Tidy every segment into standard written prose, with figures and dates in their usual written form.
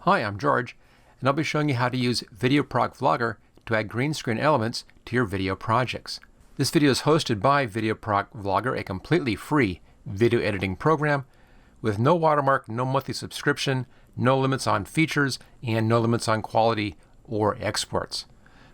Hi, I'm George, and I'll be showing you how to use VideoProc Vlogger to add green screen elements to your video projects. This video is hosted by VideoProc Vlogger, a completely free video editing program with no watermark, no monthly subscription, no limits on features, and no limits on quality or exports.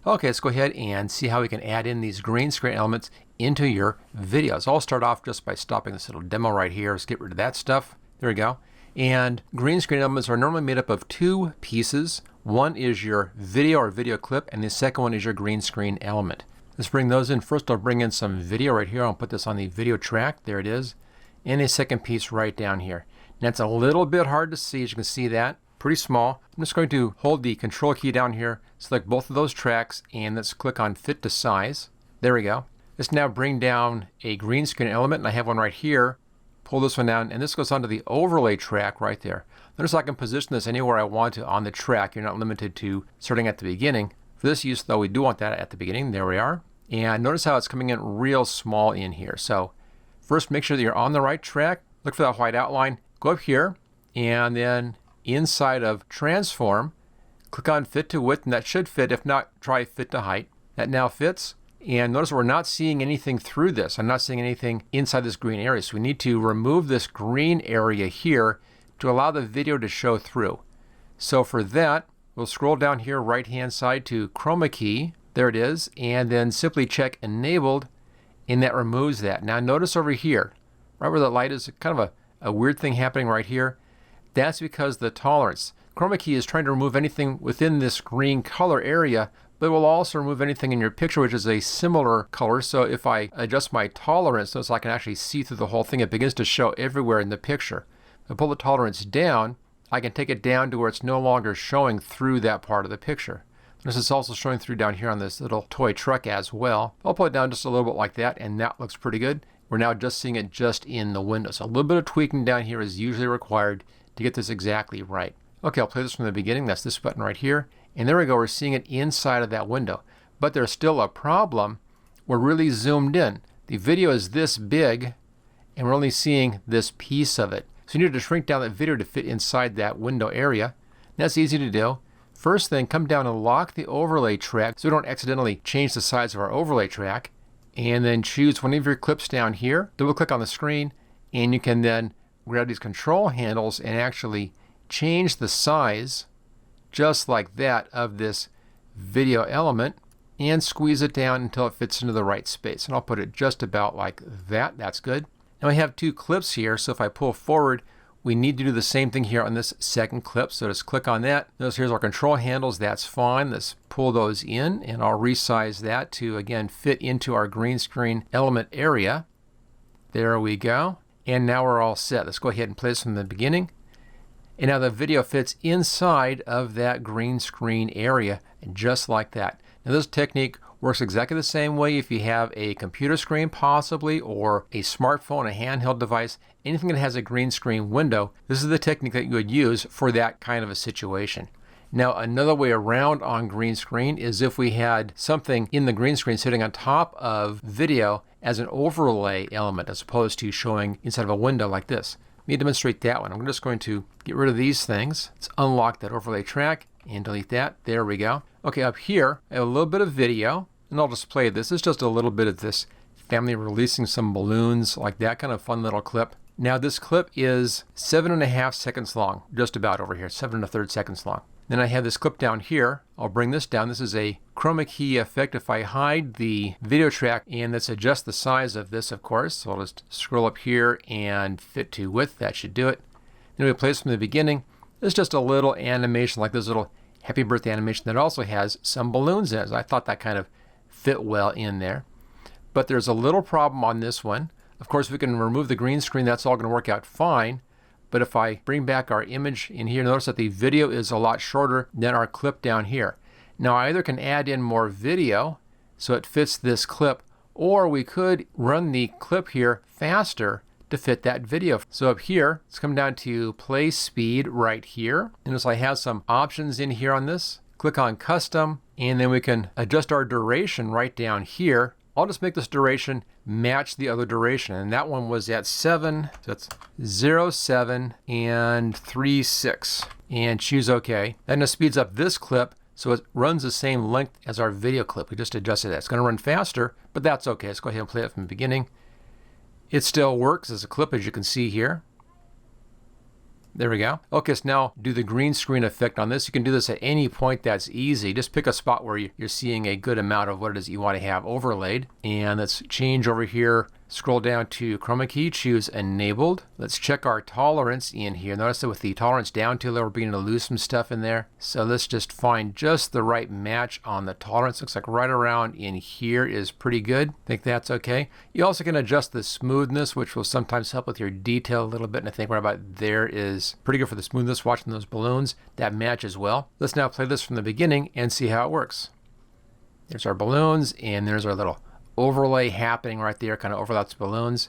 Okay, let's go ahead and see how we can add in these green screen elements into your videos. I'll start off just by stopping this little demo right here. Let's get rid of that stuff. There we go. And green screen elements are normally made up of two pieces. One is your video or video clip, and the second one is your green screen element. Let's bring those in. First, I'll bring in some video right here. I'll put this on the video track. There it is. And a second piece right down here. Now, it's a little bit hard to see. As you can see that, pretty small. I'm just going to hold the control key down here, select both of those tracks, and let's click on Fit to Size. There we go. Let's now bring down a green screen element, and I have one right here. Pull this one down, and this goes onto the overlay track right there. Notice I can position this anywhere I want to on the track. You're not limited to starting at the beginning. For this use, though, we do want that at the beginning. There we are. And notice how it's coming in real small in here. So first, make sure that you're on the right track. Look for that white outline. Go up here, and then inside of Transform, click on Fit to Width, and that should fit. If not, try Fit to Height. That now fits. And notice we're not seeing anything through this. I'm not seeing anything inside this green area. So we need to remove this green area here to allow the video to show through. So for that, we'll scroll down here right hand side to Chroma Key. There it is. And then simply check Enabled, and that removes that. Now notice over here, right where the light is, kind of a weird thing happening right here. That's because the tolerance. Chroma Key is trying to remove anything within this green color area, but it will also remove anything in your picture which is a similar color. So if I adjust my tolerance so I can actually see through the whole thing, it begins to show everywhere in the picture. If I pull the tolerance down, I can take it down to where it's no longer showing through that part of the picture. This is also showing through down here on this little toy truck as well. I'll pull it down just a little bit like that, and that looks pretty good. We're now just seeing it just in the window. So a little bit of tweaking down here is usually required to get this exactly right. Okay, I'll play this from the beginning. That's this button right here. And there we go, we're seeing it inside of that window. But there's still a problem. We're really zoomed in. The video is this big, and we're only seeing this piece of it. So you need to shrink down that video to fit inside that window area. That's easy to do. First thing, come down and lock the overlay track so we don't accidentally change the size of our overlay track. And then choose one of your clips down here. Double click on the screen, and you can then grab these control handles and actually change the size just like that of this video element and squeeze it down until it fits into the right space. And I'll put it just about like that. That's good. Now I have two clips here, so if I pull forward, we need to do the same thing here on this second clip. So just click on that. Notice here's our control handles. That's fine. Let's pull those in, and I'll resize that to, again, fit into our green screen element area. There we go. And now we're all set. Let's go ahead and play this from the beginning. And now the video fits inside of that green screen area, just like that. Now this technique works exactly the same way if you have a computer screen possibly, or a smartphone, a handheld device, anything that has a green screen window. This is the technique that you would use for that kind of a situation. Now another way around on green screen is if we had something in the green screen sitting on top of video as an overlay element as opposed to showing inside of a window like this. Let me demonstrate that one. I'm just going to get rid of these things. Let's unlock that overlay track and delete that. There we go. Okay, up here I have a little bit of video, and I'll just play this. It's just a little bit of this family releasing some balloons, like that kind of fun little clip. Now this clip is 7.5 seconds long, just about over here, 7 1/3 seconds long. Then I have this clip down here. I'll bring this down. This is a chroma key effect. If I hide the video track, and let's adjust the size of this, of course. So I'll just scroll up here and Fit to Width. That should do it. Then we play this from the beginning. It's just a little animation, like this little happy birthday animation that also has some balloons in it. So I thought that kind of fit well in there. But there's a little problem on this one. Of course, we can remove the green screen. That's all going to work out fine. But if I bring back our image in here, notice that the video is a lot shorter than our clip down here. Now I either can add in more video so it fits this clip, or we could run the clip here faster to fit that video. So up here, let's come down to play speed right here. And as I have some options in here on this, click on custom, and then we can adjust our duration right down here. I'll just make this duration match the other duration, and that one was at 7, so that's 0, 7, and 3, 6. and choose OK. That now speeds up this clip so it runs the same length as our video clip. We just adjusted that. It's going to run faster, but that's okay. Let's go ahead and play it from the beginning. It still works as a clip, as you can see here. There we go. Okay, so now do the green screen effect on this. You can do this at any point. That's easy. Just pick a spot where you're seeing a good amount of what it is you want to have overlaid. And let's change over here. Scroll down to chroma key, choose enabled. Let's check our tolerance in here. Notice that with the tolerance down too low, we're beginning to lose some stuff in there. So let's just find just the right match on the tolerance. Looks like right around in here is pretty good. I think that's okay. You also can adjust the smoothness, which will sometimes help with your detail a little bit. And I think right about there is pretty good for the smoothness. Watching those balloons, that matches well. Let's now play this from the beginning and see how it works. There's our balloons, and there's our little overlay happening right there, kind of overlaps balloons,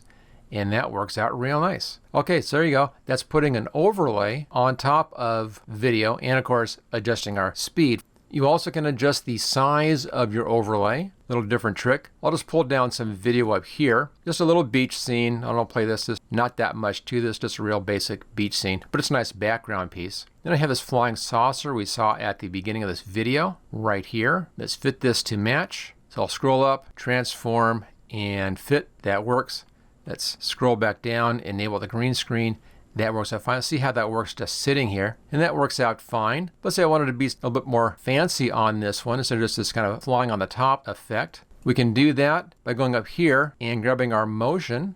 and that works out real nice. Okay, so there you go. That's putting an overlay on top of video, and of course adjusting our speed. You also can adjust the size of your overlay. Little different trick. I'll just pull down some video up here. Just a little beach scene. I don't play this. There's not that much to this, just a real basic beach scene, but it's a nice background piece. Then I have this flying saucer we saw at the beginning of this video right here. Let's fit this to match. So I'll scroll up, transform, and fit. That works. Let's scroll back down, enable the green screen. That works out fine. Let's see how that works just sitting here. And that works out fine. Let's say I wanted to be a little bit more fancy on this one instead of just this kind of flying on the top effect. We can do that by going up here and grabbing our motion.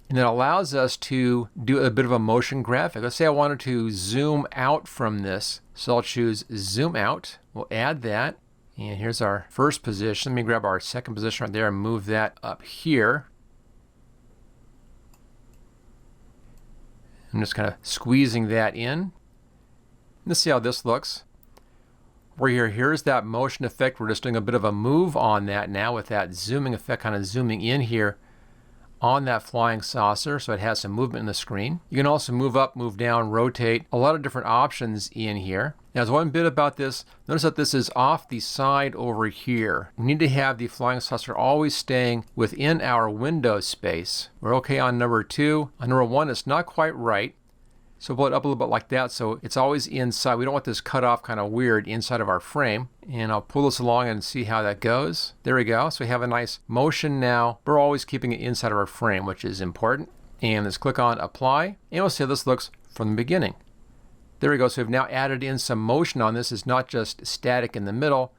And it allows us to do a bit of a motion graphic. Let's say I wanted to zoom out from this. So I'll choose zoom out. We'll add that. And here's our first position. Let me grab our second position right there and move that up here. I'm just kind of squeezing that in. Let's see how this looks. Here's that motion effect. We're just doing a bit of a move on that now with that zooming effect, kind of zooming in here on that flying saucer, so it has some movement in the screen. You can also move up, move down, rotate. A lot of different options in here. Now, there's one bit about this. Notice that this is off the side over here. We need to have the flying saucer always staying within our window space. We're okay on number 2. On number 1, it's not quite right. So pull it up a little bit like that so it's always inside. We don't want this cut off kind of weird inside of our frame. And I'll pull this along and see how that goes. There we go. So we have a nice motion now. We're always keeping it inside of our frame, which is important. And let's click on apply. And we'll see how this looks from the beginning. There we go. So we've now added in some motion on this. It's not just static in the middle.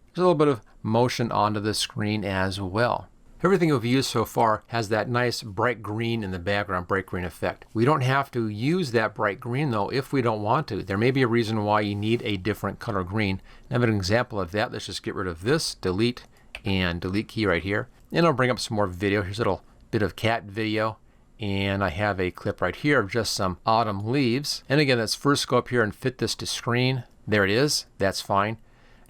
There's a little bit of motion onto the screen as well. Everything we've used so far has that nice bright green in the background, bright green effect. We don't have to use that bright green though if we don't want to. There may be a reason why you need a different color green. I have an example of that. Let's just get rid of this, delete, and delete key right here. And I'll bring up some more video. Here's a little bit of cat video. And I have a clip right here of just some autumn leaves. And again, let's first go up here and fit this to screen. There it is. That's fine.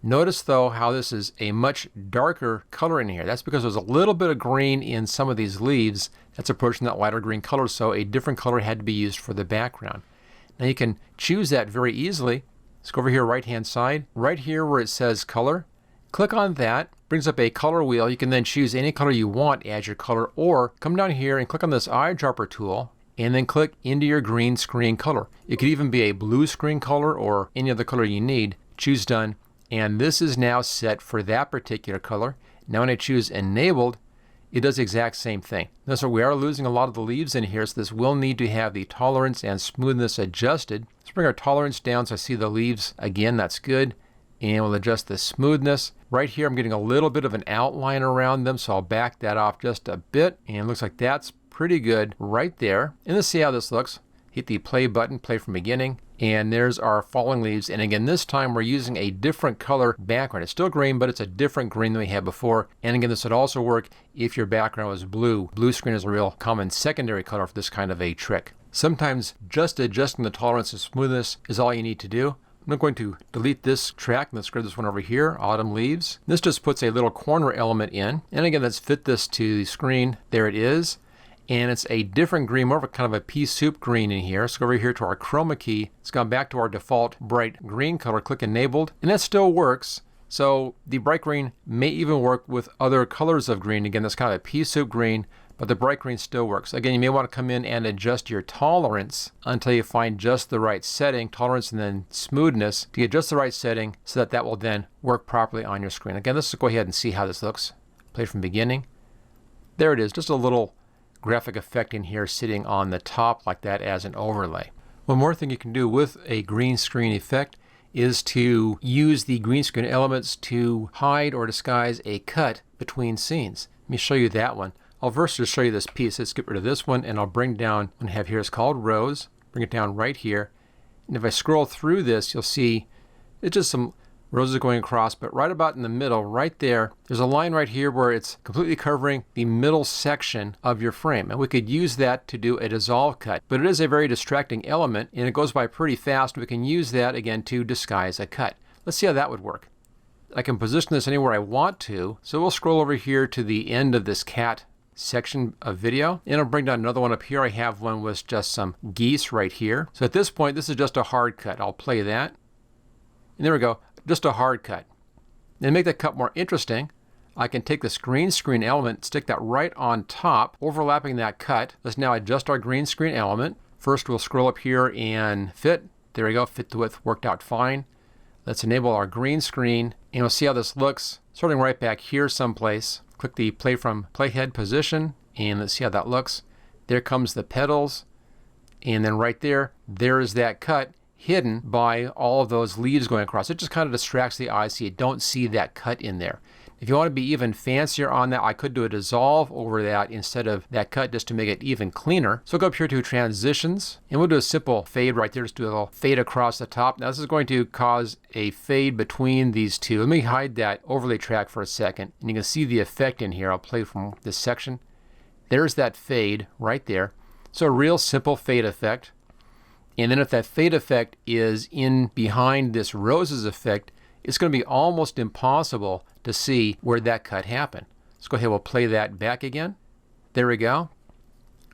Notice though how this is a much darker color in here. That's because there's a little bit of green in some of these leaves that's approaching that lighter green color, so a different color had to be used for the background. Now you can choose that very easily. Let's go over here, right hand side, right here where it says color. Click on that, brings up a color wheel. You can then choose any color you want as your color, or come down here and click on this eyedropper tool and then click into your green screen color. It could even be a blue screen color or any other color you need. Choose done. And this is now set for that particular color. Now when I choose enabled, it does the exact same thing. Notice that we are losing a lot of the leaves in here, so this will need to have the tolerance and smoothness adjusted. Let's bring our tolerance down so I see the leaves again. That's good. And we'll adjust the smoothness. Right here I'm getting a little bit of an outline around them, so I'll back that off just a bit. And it looks like that's pretty good right there. And let's see how this looks. Hit the play button, play from beginning. And there's our falling leaves. And again, this time we're using a different color background. It's still green, but it's a different green than we had before. And again, this would also work if your background was blue. Blue screen is a real common secondary color for this kind of a trick. Sometimes just adjusting the tolerance and smoothness is all you need to do. I'm going to delete this track. Let's grab this one over here, autumn leaves. This just puts a little corner element in. And again, let's fit this to the screen. There it is. And it's a different green, more of a kind of a pea soup green in here. Let's go over here to our chroma key. It's gone back to our default bright green color. Click enabled, and that still works. So the bright green may even work with other colors of green. Again, that's kind of a pea soup green, but the bright green still works. Again, you may want to come in and adjust your tolerance until you find just the right setting, tolerance and then smoothness, to get just the right setting so that that will then work properly on your screen. Again, let's go ahead and see how this looks. Play from beginning. There it is, just a little graphic effect in here sitting on the top like that as an overlay. One more thing you can do with a green screen effect is to use the green screen elements to hide or disguise a cut between scenes. Let me show you that one. I'll first just show you this piece. Let's get rid of this one, and I'll bring down what I have here is called rows. Bring it down right here. And if I scroll through this, you'll see it's just some rows are going across, but right about in the middle, right there, there's a line right here where it's completely covering the middle section of your frame. And we could use that to do a dissolve cut, but it is a very distracting element and it goes by pretty fast. We can use that again to disguise a cut. Let's see how that would work. I can position this anywhere I want to, so we'll scroll over here to the end of this cat section of video, and I'll bring down another one up here. I have one with just some geese right here. So at this point, this is just a hard cut. I'll play that. And there we go, just a hard cut. And to make that cut more interesting, I can take this green screen element, stick that right on top, overlapping that cut. Let's now adjust our green screen element. First, we'll scroll up here and fit. There we go, fit to width worked out fine. Let's enable our green screen, and we'll see how this looks. Starting right back here someplace. Click the play from playhead position, and let's see how that looks. There comes the petals, and then right there, there is that cut hidden by all of those leaves going across. It just kind of distracts the eye so you don't see that cut in there. If you want to be even fancier on that, I could do a dissolve over that instead of that cut just to make it even cleaner. So go up here to transitions, and we'll do a simple fade right there. Just do a little fade across the top. Now this is going to cause a fade between these two. Let me hide that overlay track for a second, and you can see the effect in here. I'll play from this section. There's that fade right there. So a real simple fade effect. And then if that fade effect is in behind this roses effect, it's going to be almost impossible to see where that cut happened. Let's go ahead, we'll play that back again. There we go.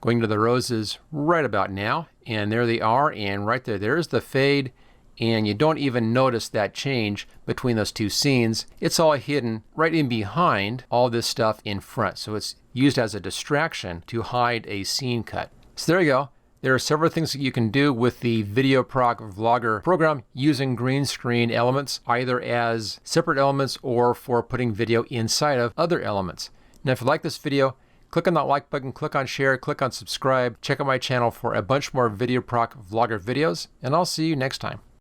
Going to the roses right about now, and there they are, and right there, there's the fade, and you don't even notice that change between those two scenes. It's all hidden right in behind all this stuff in front, so it's used as a distraction to hide a scene cut. So there you go. There are several things that you can do with the VideoProc Vlogger program using green screen elements, either as separate elements or for putting video inside of other elements. Now, if you like this video, click on that like button, click on share, click on subscribe, check out my channel for a bunch more VideoProc Vlogger videos, and I'll see you next time.